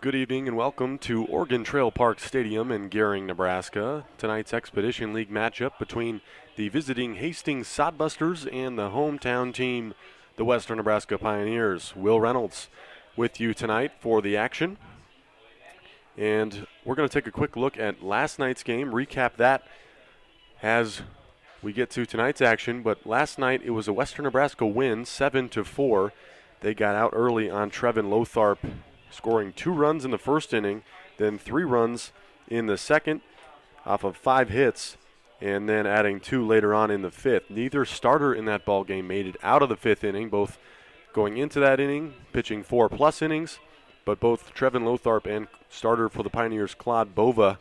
Good evening and welcome to Oregon Trail Park Stadium in Gering, Nebraska. Tonight's Expedition League matchup between the visiting Hastings Sodbusters and the hometown team, the Western Nebraska Pioneers. Will Reynolds with you tonight for the action. And we're going to take a quick look at last night's game, recap that as we get to tonight's action. But last night it was a Western Nebraska win, 7-4. They got out early on Trevin Lotharp, scoring 2 runs in the first inning, then 3 runs in the second off of 5 hits, and then adding 2 later on in the 5th. Neither starter in that ball game made it out of the 5th inning, both going into that inning, pitching 4+ innings, but both Trevin Lotharp and starter for the Pioneers, Claude Bova,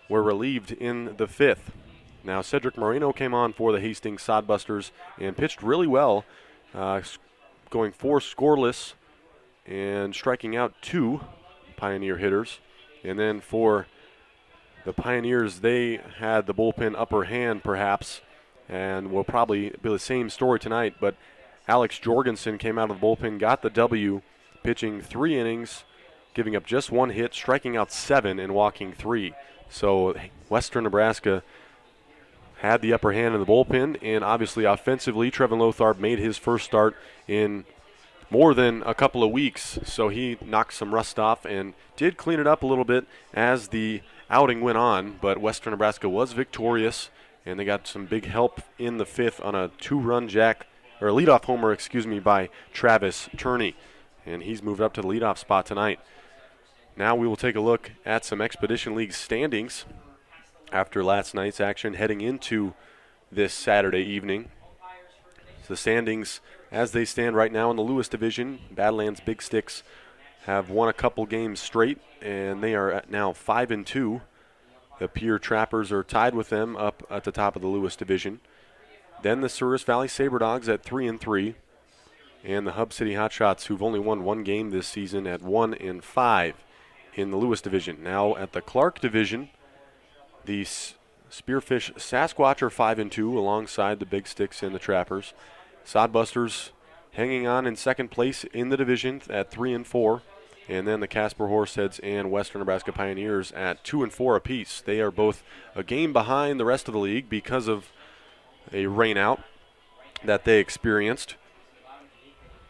were relieved in the 5th. Now Cedric Moreno came on for the Hastings Sodbusters and pitched really well, going 4 scoreless and striking out 2 Pioneer hitters. And then for the Pioneers, they had the bullpen upper hand perhaps, and will probably be the same story tonight. But Alex Jorgensen came out of the bullpen, got the W, pitching 3 innings, giving up just 1 hit, striking out 7 and walking 3. So Western Nebraska had the upper hand in the bullpen, and obviously offensively, Trevin Lotharp made his first start in more than a couple of weeks, so he knocked some rust off and did clean it up a little bit as the outing went on. But Western Nebraska was victorious, and they got some big help in the 5th on a 2-run leadoff homer, by Travis Turney, and he's moved up to the leadoff spot tonight. Now we will take a look at some Expedition League standings after last night's action heading into this Saturday evening. The standings as they stand right now in the Lewis Division, Badlands Big Sticks have won a couple games straight, and they are at now 5-2. The Pierre Trappers are tied with them up at the top of the Lewis Division. Then the Souris Valley Saberdogs at 3-3, and the Hub City Hotshots, who've only won 1 game this season, at 1-5 in the Lewis Division. Now at the Clark Division, the Spearfish Sasquatch are 5-2 alongside the Big Sticks and the Trappers. Sodbusters hanging on in second place in the division at 3-4. And then the Casper Horseheads and Western Nebraska Pioneers at 2-4 apiece. They are both a game behind the rest of the league because of a rainout that they experienced.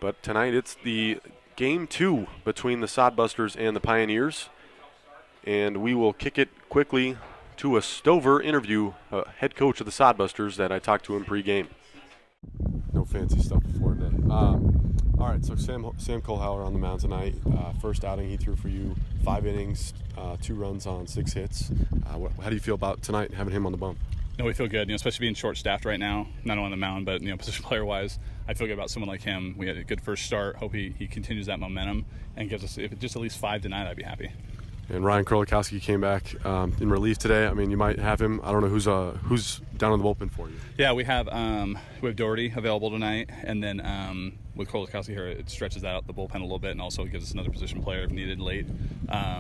But tonight it's the game 2 between the Sodbusters and the Pioneers. And we will kick it quickly to a Stover interview, head coach of the Sodbusters, that I talked to him pregame. No fancy stuff before today. All right, so Sam Colehower on the mound tonight. First outing he threw for you, 5 innings, 2 runs on 6 hits. How do you feel about tonight, having him on the bump? No, we feel good, especially being short-staffed right now, not only on the mound, but position player-wise. I feel good about someone like him. We had a good first start. Hope he continues that momentum and gives us, if it's just at least 5 tonight, I'd be happy. And Ryan Krolikowski came back in relief today. I mean, you might have him. I don't know who's down in the bullpen for you. Yeah, we have Doherty available tonight, and then with Krolikowski here, it stretches out the bullpen a little bit, and also gives us another position player if needed late.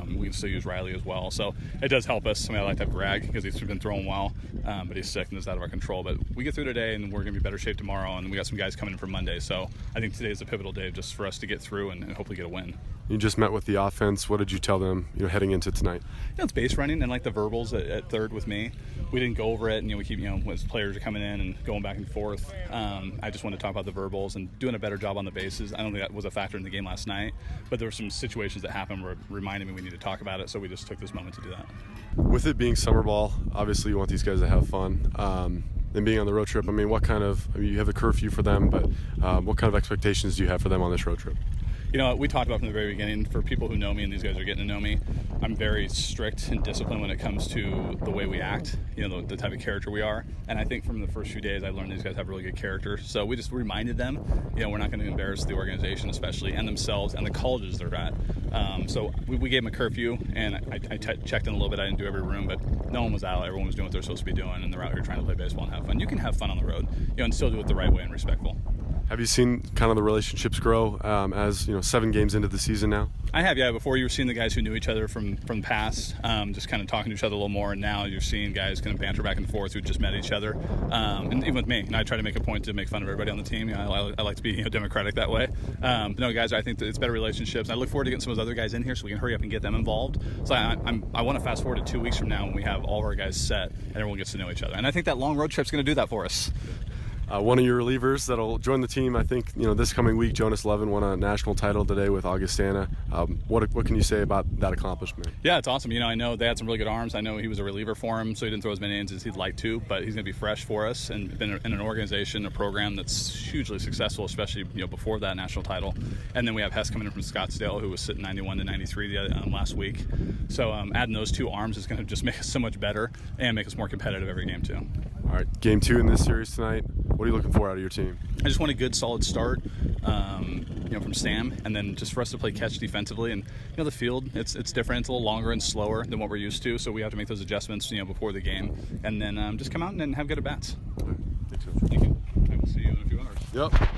We can still use Riley as well, so it does help us. I mean, I like to have Greg because he's been throwing well, but he's sick and it's out of our control. But we get through today, and we're going to be better shape tomorrow, and we got some guys coming in for Monday. So I think today is a pivotal day just for us to get through and hopefully get a win. You just met with the offense. What did you tell them, heading into tonight? It's base running and like the verbals at third with me. We didn't go over it, and we keep as players are coming in and going back and forth. I just want to talk about the verbals and doing a better job on the bases. I don't think that was a factor in the game last night, but there were some situations that happened where reminded me we need to talk about it, so we just took this moment to do that. With it being summer ball, obviously you want these guys to have fun. And being on the road trip, you have a curfew for them, but what kind of expectations do you have for them on this road trip? We talked about from the very beginning, for people who know me, and these guys are getting to know me, I'm very strict and disciplined when it comes to the way we act, the type of character we are. And I think from the first few days, I learned these guys have really good character. So we just reminded them, we're not going to embarrass the organization especially, and themselves, and the colleges they're at. So we gave them a curfew, and I checked in a little bit. I didn't do every room, but no one was out. Everyone was doing what they're supposed to be doing, and they're out here trying to play baseball and have fun. You can have fun on the road, and still do it the right way and respectful. Have you seen kind of the relationships grow as 7 games into the season now? I have, yeah. Before you were seeing the guys who knew each other from the past, just kind of talking to each other a little more, and now you're seeing guys kind of banter back and forth who just met each other. And even with me, and I try to make a point to make fun of everybody on the team. I like to be democratic that way. But no, guys, I think that it's better relationships. I look forward to getting some of those other guys in here so we can hurry up and get them involved. So I want to fast forward to 2 weeks from now when we have all of our guys set and everyone gets to know each other. And I think that long road trip's going to do that for us. One of your relievers that'll join the team, I think, this coming week, Jonas Levin won a national title today with Augustana. What can you say about that accomplishment? Yeah, it's awesome. I know they had some really good arms. I know he was a reliever for him, so he didn't throw as many innings as he'd like to, but he's going to be fresh for us and been in an organization, a program that's hugely successful, especially before that national title. And then we have Hess coming in from Scottsdale, who was sitting 91 to 93 last week. So adding those 2 arms is going to just make us so much better and make us more competitive every game too. All right, game 2 in this series tonight. What are you looking for out of your team? I just want a good, solid start, from Sam, and then just for us to play catch defensively. And the field, it's different. It's a little longer and slower than what we're used to, so we have to make those adjustments, before the game, and then just come out and have good at bats. Okay. Thank you. I will see you in a few hours. Yep.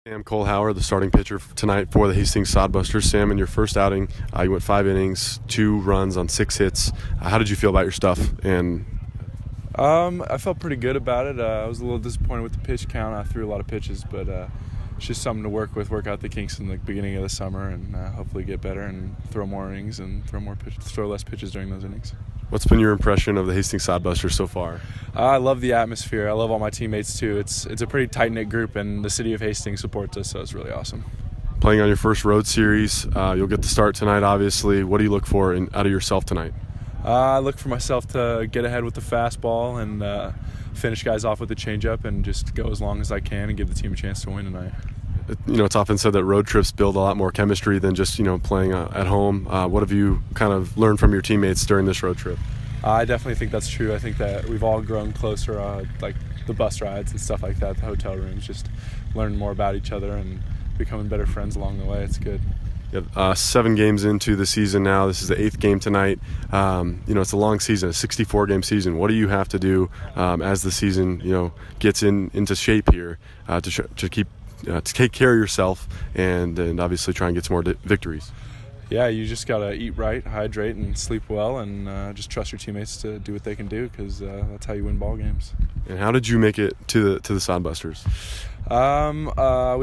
Sam Colehower, the starting pitcher tonight for the Hastings Sodbusters. Sam, in your first outing, you went 5 innings, 2 runs on 6 hits. How did you feel about your stuff? And I felt pretty good about it. I was a little disappointed with the pitch count. I threw a lot of pitches, but it's just something to work out the kinks in the beginning of the summer, and hopefully get better and throw more innings and throw less pitches during those innings. What's been your impression of the Hastings Sodbusters so far? I love the atmosphere. I love all my teammates too. It's a pretty tight-knit group, and the city of Hastings supports us, so it's really awesome. Playing on your first road series, you'll get the start tonight, obviously. What do you look for out of yourself tonight? I look for myself to get ahead with the fastball and finish guys off with the changeup and just go as long as I can and give the team a chance to win tonight. It's often said that road trips build a lot more chemistry than just, playing at home. What have you kind of learned from your teammates during this road trip? I definitely think that's true. I think that we've all grown closer, like the bus rides and stuff like that, the hotel rooms, just learning more about each other and becoming better friends along the way. It's good. 7 games into the season now. This is the 8th game tonight. It's a long season, a 64-game season. What do you have to do as the season, gets into shape here to keep to take care of yourself and obviously try and get some more victories? Yeah, you just gotta eat right, hydrate, and sleep well, and just trust your teammates to do what they can do, because that's how you win ball games. And how did you make it to the Sodbusters? I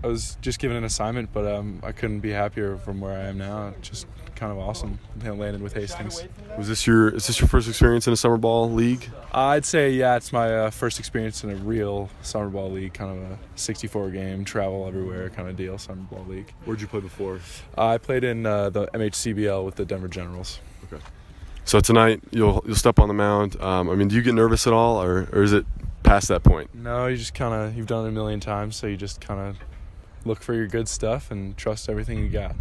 was just given an assignment, but I couldn't be happier from where I am now. Just kind of awesome. Landed with Hastings. Is this your first experience in a summer ball league? I'd say, yeah, it's my first experience in a real summer ball league, kind of a 64-game, travel everywhere kind of deal, summer ball league. Where'd you play before? I played in the MHCBL with the Denver Generals. Okay. So tonight you'll step on the mound. Do you get nervous at all, or is it past that point? No, you've done it a million times, so you just kind of look for your good stuff and trust everything you got.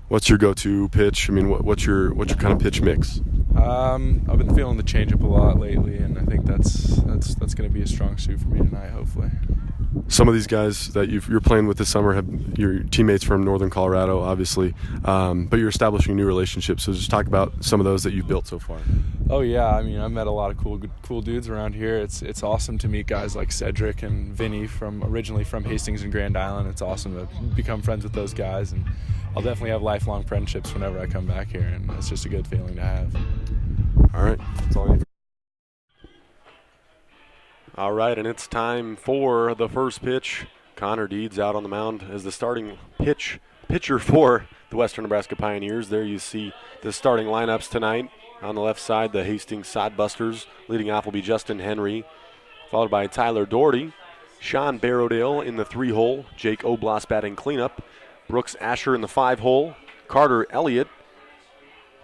What's your go-to pitch? What's your kind of pitch mix? I've been feeling the changeup a lot lately, and I think that's going to be a strong suit for me tonight, hopefully. Some of these guys that you're playing with this summer have your teammates from Northern Colorado, obviously, but you're establishing new relationships. So just talk about some of those that you've built so far. Oh yeah, I've met a lot of cool dudes around here. It's awesome to meet guys like Cedric and Vinny originally from Hastings and Grand Island. It's awesome to become friends with those guys, and I'll definitely have lifelong friendships whenever I come back here, and it's just a good feeling to have. All right, that's all I need. All right, and it's time for the first pitch. Connor Deeds out on the mound as the starting pitcher for the Western Nebraska Pioneers. There you see the starting lineups tonight. On the left side, the Hastings Sodbusters. Leading off will be Justin Henry, followed by Tyler Doherty. Sean Barrowdale in the 3-hole. Jake Oblas batting cleanup. Brooks Asher in the 5-hole. Carter Elliott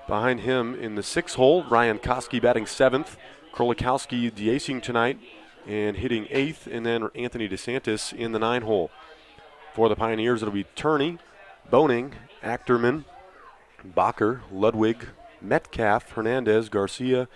behind him in the 6-hole. Ryan Koski batting 7th. Krolikowski de-acing tonight and hitting 8th. And then Anthony DeSantis in the 9-hole. For the Pioneers, it'll be Turney, Boning, Achterman, Bacher, Ludwig, Metcalf, Hernandez, Garcia,